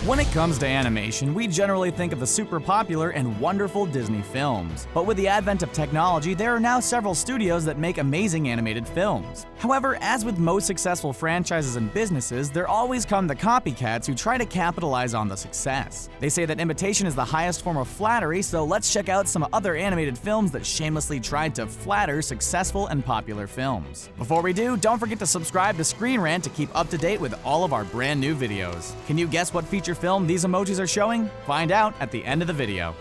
When it comes to animation, we generally think of the super popular and wonderful Disney films. But with the advent of technology, there are now several studios that make amazing animated films. However, as with most successful franchises and businesses, there always come the copycats who try to capitalize on the success. They say that imitation is the highest form of flattery, so let's check out some other animated films that shamelessly tried to flatter successful and popular films. Before we do, don't forget to subscribe to Screen Rant to keep up to date with all of our brand new videos. Can you guess what feature film these emojis are showing? Find out at the end of the video.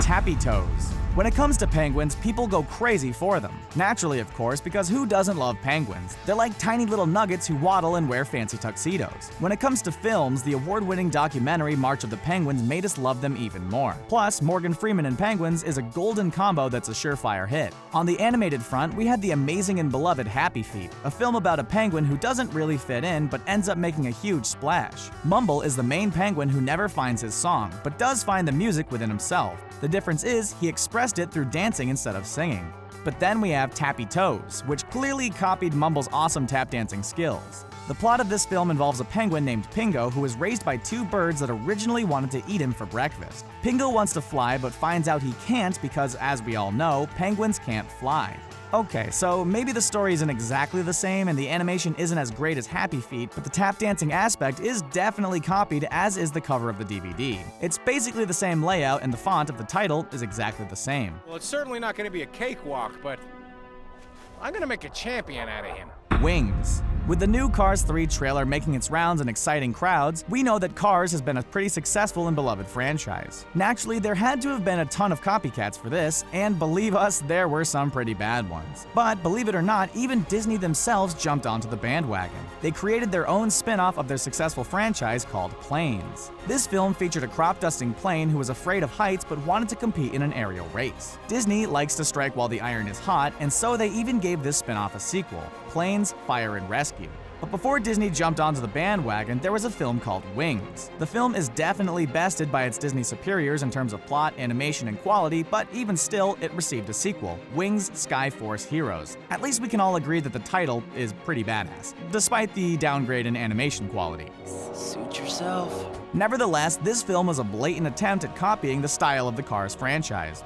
Tappy toes. When it comes to penguins, people go crazy for them. Naturally, of course, because who doesn't love penguins? They're like tiny little nuggets who waddle and wear fancy tuxedos. When it comes to films, the award-winning documentary March of the Penguins made us love them even more. Plus, Morgan Freeman and penguins is a golden combo that's a surefire hit. On the animated front, we had the amazing and beloved Happy Feet, a film about a penguin who doesn't really fit in but ends up making a huge splash. Mumble is the main penguin who never finds his song, but does find the music within himself. The difference is, he expressed it through dancing instead of singing. But then we have Tappy Toes, which clearly copied Mumble's awesome tap dancing skills. The plot of this film involves a penguin named Pingo who was raised by two birds that originally wanted to eat him for breakfast. Pingo wants to fly but finds out he can't because, as we all know, penguins can't fly. Okay, so maybe the story isn't exactly the same and the animation isn't as great as Happy Feet, but the tap dancing aspect is definitely copied, as is the cover of the DVD. It's basically the same layout and the font of the title is exactly the same. Well, it's certainly not going to be a cakewalk, but I'm going to make a champion out of him. Wings. With the new Cars 3 trailer making its rounds in exciting crowds, we know that Cars has been a pretty successful and beloved franchise. Naturally, there had to have been a ton of copycats for this, and believe us, there were some pretty bad ones. But believe it or not, even Disney themselves jumped onto the bandwagon. They created their own spin-off of their successful franchise called Planes. This film featured a crop-dusting plane who was afraid of heights but wanted to compete in an aerial race. Disney likes to strike while the iron is hot, and so they even gave this spin-off a sequel, Planes, Fire and Rescue. But before Disney jumped onto the bandwagon, there was a film called Wings. The film is definitely bested by its Disney superiors in terms of plot, animation, and quality, but even still, it received a sequel, Wings Skyforce Heroes. At least we can all agree that the title is pretty badass, despite the downgrade in animation quality. Suit yourself. Nevertheless, this film was a blatant attempt at copying the style of the Cars franchise.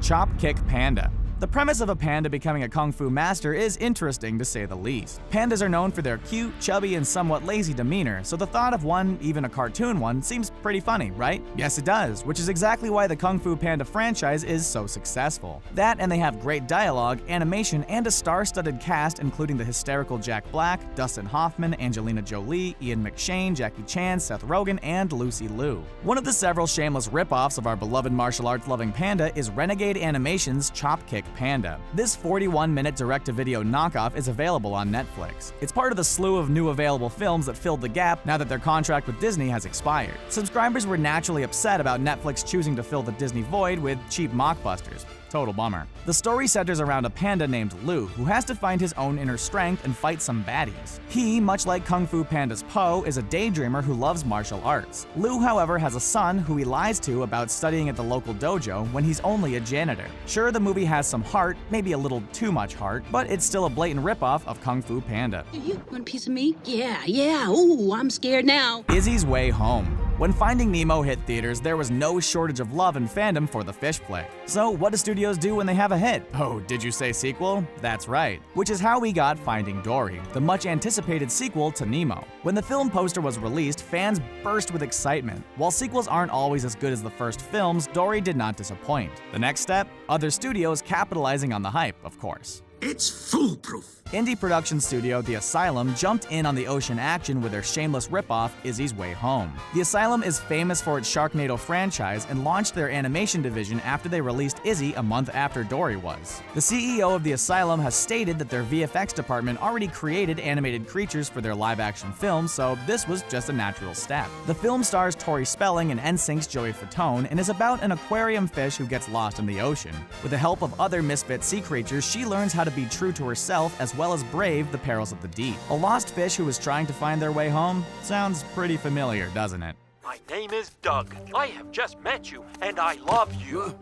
Chop Kick Panda. The premise of a panda becoming a kung fu master is interesting to say the least. Pandas are known for their cute, chubby, and somewhat lazy demeanor, so the thought of one, even a cartoon one, seems pretty funny, right? Yes, it does, which is exactly why the Kung Fu Panda franchise is so successful. That, and they have great dialogue, animation, and a star-studded cast including the hysterical Jack Black, Dustin Hoffman, Angelina Jolie, Ian McShane, Jackie Chan, Seth Rogen, and Lucy Liu. One of the several shameless ripoffs of our beloved martial arts-loving panda is Renegade Animation's Chop Kick Panda. This 41-minute direct-to-video knockoff is available on Netflix. It's part of the slew of new available films that filled the gap now that their contract with Disney has expired. Subscribers were naturally upset about Netflix choosing to fill the Disney void with cheap mockbusters. Total bummer. The story centers around a panda named Lou, who has to find his own inner strength and fight some baddies. He, much like Kung Fu Panda's Po, is a daydreamer who loves martial arts. Lou, however, has a son who he lies to about studying at the local dojo when he's only a janitor. Sure, the movie has some heart, maybe a little too much heart, but it's still a blatant ripoff of Kung Fu Panda. You want a piece of me? Yeah. Ooh, I'm scared now. Izzy's Way Home. When Finding Nemo hit theaters, there was no shortage of love and fandom for the fish flick. So what do studios do when they have a hit? Oh, did you say sequel? That's right. Which is how we got Finding Dory, the much anticipated sequel to Nemo. When the film poster was released, fans burst with excitement. While sequels aren't always as good as the first films, Dory did not disappoint. The next step? Other studios capitalizing on the hype, of course. It's foolproof. Indie production studio The Asylum jumped in on the ocean action with their shameless ripoff, Izzy's Way Home. The Asylum is famous for its Sharknado franchise and launched their animation division after they released Izzy a month after Dory was. The CEO of The Asylum has stated that their VFX department already created animated creatures for their live-action films, so this was just a natural step. The film stars Tori Spelling and NSYNC's Joey Fatone and is about an aquarium fish who gets lost in the ocean. With the help of other misfit sea creatures, she learns how to be true to herself as well as brave the perils of the deep. A lost fish who is trying to find their way home? Sounds pretty familiar, doesn't it? My name is Doug. I have just met you, and I love you.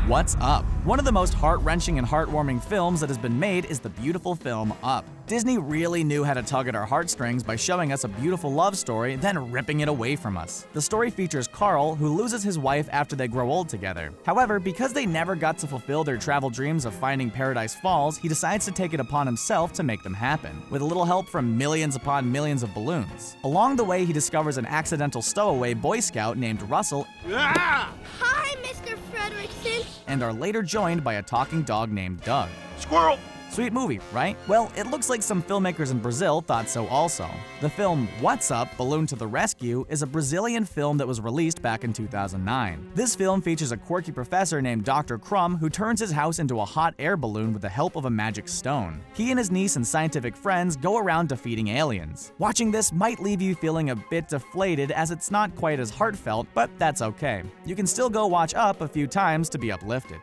What's Up? One of the most heart-wrenching and heartwarming films that has been made is the beautiful film Up. Disney really knew how to tug at our heartstrings by showing us a beautiful love story, then ripping it away from us. The story features Carl, who loses his wife after they grow old together. However, because they never got to fulfill their travel dreams of finding Paradise Falls, he decides to take it upon himself to make them happen, with a little help from millions upon millions of balloons. Along the way, he discovers an accidental stowaway Boy Scout named Russell. Hi, Mr. Frederickson. And are later joined by a talking dog named Doug. Squirrel! Sweet movie, right? Well, it looks like some filmmakers in Brazil thought so also. The film What's Up? Balloon to the Rescue is a Brazilian film that was released back in 2009. This film features a quirky professor named Dr. Crumb who turns his house into a hot air balloon with the help of a magic stone. He and his niece and scientific friends go around defeating aliens. Watching this might leave you feeling a bit deflated as it's not quite as heartfelt, but that's okay. You can still go watch Up a few times to be uplifted.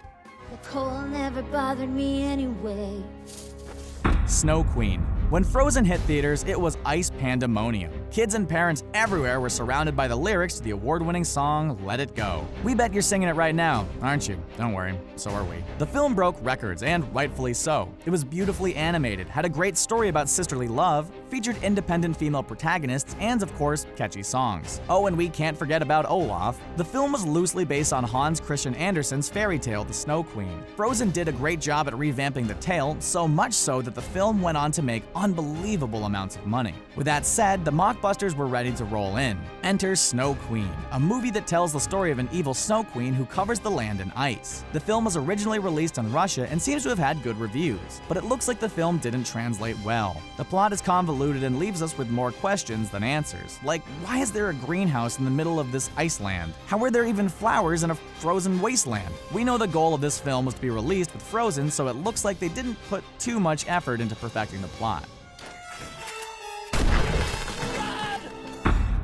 The cold never bothered me anyway. Snow Queen. When Frozen hit theaters, it was ice pandemonium. Kids and parents everywhere were surrounded by the lyrics to the award-winning song Let It Go. We bet you're singing it right now, aren't you? Don't worry, so are we. The film broke records, and rightfully so. It was beautifully animated, had a great story about sisterly love, featured independent female protagonists, and of course, catchy songs. Oh, and we can't forget about Olaf. The film was loosely based on Hans Christian Andersen's fairy tale, The Snow Queen. Frozen did a great job at revamping the tale, so much so that the film went on to make unbelievable amounts of money. With that said, the mockbusters were ready to roll in. Enter Snow Queen, a movie that tells the story of an evil snow queen who covers the land in ice. The film was originally released in Russia and seems to have had good reviews, but it looks like the film didn't translate well. The plot is convoluted and leaves us with more questions than answers. Like, why is there a greenhouse in the middle of this ice land? How are there even flowers in a frozen wasteland? We know the goal of this film was to be released with Frozen, so it looks like they didn't put too much effort into perfecting the plot.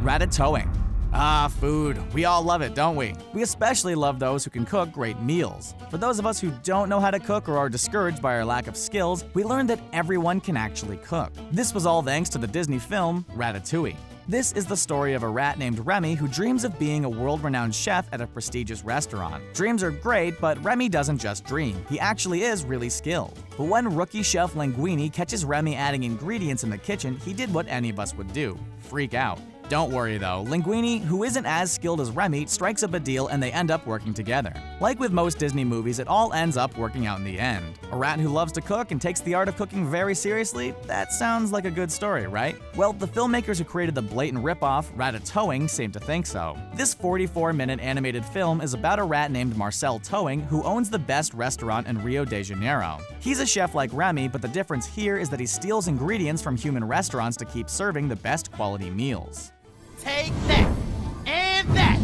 Ratatouille. Ah, food. We all love it, don't we? We especially love those who can cook great meals. For those of us who don't know how to cook or are discouraged by our lack of skills, we learned that everyone can actually cook. This was all thanks to the Disney film Ratatouille. This is the story of a rat named Remy who dreams of being a world-renowned chef at a prestigious restaurant. Dreams are great, but Remy doesn't just dream. He actually is really skilled. But when rookie chef Linguini catches Remy adding ingredients in the kitchen, he did what any of us would do: freak out. Don't worry though, Linguini, who isn't as skilled as Remy, strikes up a deal and they end up working together. Like with most Disney movies, it all ends up working out in the end. A rat who loves to cook and takes the art of cooking very seriously? That sounds like a good story, right? Well, the filmmakers who created the blatant ripoff, Ratatouille, seem to think so. This 44-minute animated film is about a rat named Marcel Towing who owns the best restaurant in Rio de Janeiro. He's a chef like Remy, but the difference here is that he steals ingredients from human restaurants to keep serving the best quality meals. Take that! And that!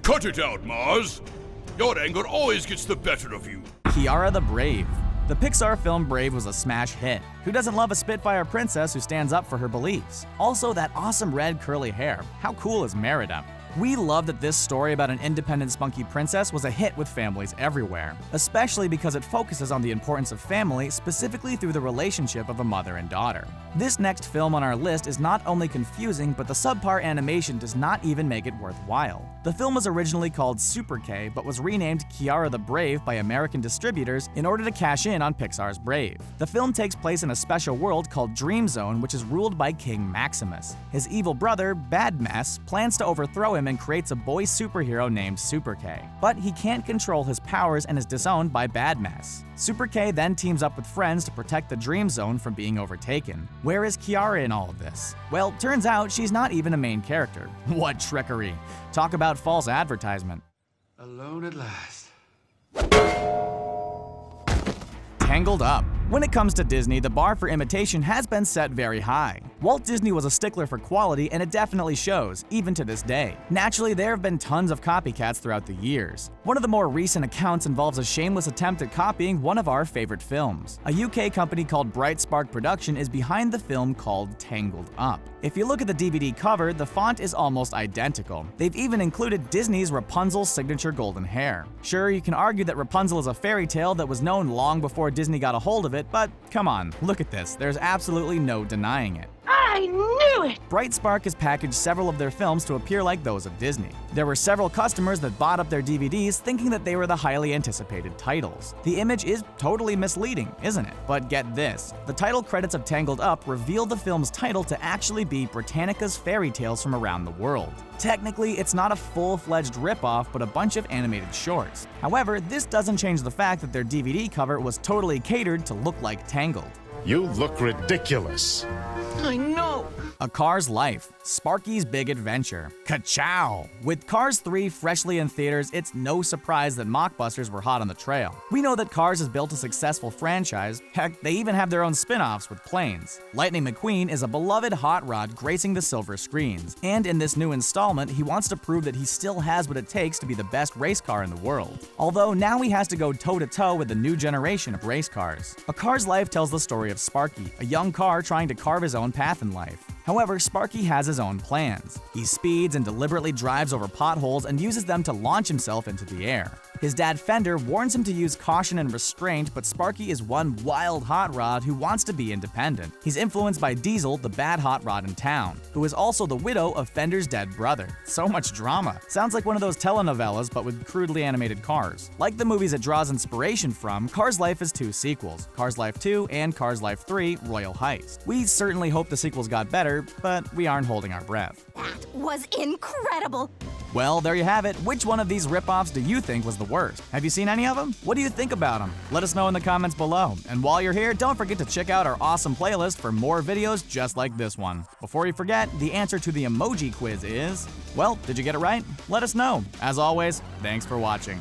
Cut it out, Mars! Your anger always gets the better of you. Kiara the Brave. The Pixar film Brave was a smash hit. Who doesn't love a Spitfire princess who stands up for her beliefs? Also, that awesome red curly hair. How cool is Merida? We love that this story about an independent spunky princess was a hit with families everywhere, especially because it focuses on the importance of family, specifically through the relationship of a mother and daughter. This next film on our list is not only confusing, but the subpar animation does not even make it worthwhile. The film was originally called Super K, but was renamed Kiara the Brave by American distributors in order to cash in on Pixar's Brave. The film takes place in a special world called Dream Zone, which is ruled by King Maximus. His evil brother, Bad Mess, plans to overthrow him and creates a boy superhero named Super K. But he can't control his powers and is disowned by Bad Mess. Super K then teams up with friends to protect the Dream Zone from being overtaken. Where is Kiara in all of this? Well, turns out she's not even a main character. What trickery! Talk about false advertisement. Alone at last. Tangled Up. When it comes to Disney, the bar for imitation has been set very high. Walt Disney was a stickler for quality, and it definitely shows, even to this day. Naturally, there have been tons of copycats throughout the years. One of the more recent accounts involves a shameless attempt at copying one of our favorite films. A UK company called Bright Spark Production is behind the film called Tangled Up. If you look at the DVD cover, the font is almost identical. They've even included Disney's Rapunzel's signature golden hair. Sure, you can argue that Rapunzel is a fairy tale that was known long before Disney got a hold of it, but come on, look at this. There's absolutely no denying it. I I knew it! Bright Spark has packaged several of their films to appear like those of Disney. There were several customers that bought up their DVDs thinking that they were the highly anticipated titles. The image is totally misleading, isn't it? But get this, the title credits of Tangled Up reveal the film's title to actually be Britannica's fairy tales from around the world. Technically, it's not a full-fledged ripoff, but a bunch of animated shorts. However, this doesn't change the fact that their DVD cover was totally catered to look like Tangled. You look ridiculous. I know. A Car's Life, Sparky's Big Adventure. Ka-chow! With Cars 3 freshly in theaters, it's no surprise that mockbusters were hot on the trail. We know that Cars has built a successful franchise. Heck, they even have their own spin-offs with planes. Lightning McQueen is a beloved hot rod gracing the silver screens. And in this new installment, he wants to prove that he still has what it takes to be the best race car in the world. Although now he has to go toe-to-toe with the new generation of race cars. A Car's Life tells the story of Sparky, a young car trying to carve his own path in life. However, Sparky has his own plans. He speeds and deliberately drives over potholes and uses them to launch himself into the air. His dad Fender warns him to use caution and restraint, but Sparky is one wild hot rod who wants to be independent. He's influenced by Diesel, the bad hot rod in town, who is also the widow of Fender's dead brother. So much drama. Sounds like one of those telenovelas, but with crudely animated cars. Like the movies it draws inspiration from, Cars Life has two sequels, Cars Life 2 and Cars Life 3 Royal Heist. We certainly hope the sequels got better, but we aren't holding our breath. That was incredible! Well, there you have it. Which one of these ripoffs do you think was the worst? Have you seen any of them? What do you think about them? Let us know in the comments below. And while you're here, don't forget to check out our awesome playlist for more videos just like this one. Before you forget, the answer to the emoji quiz is... Well, did you get it right? Let us know. As always, thanks for watching.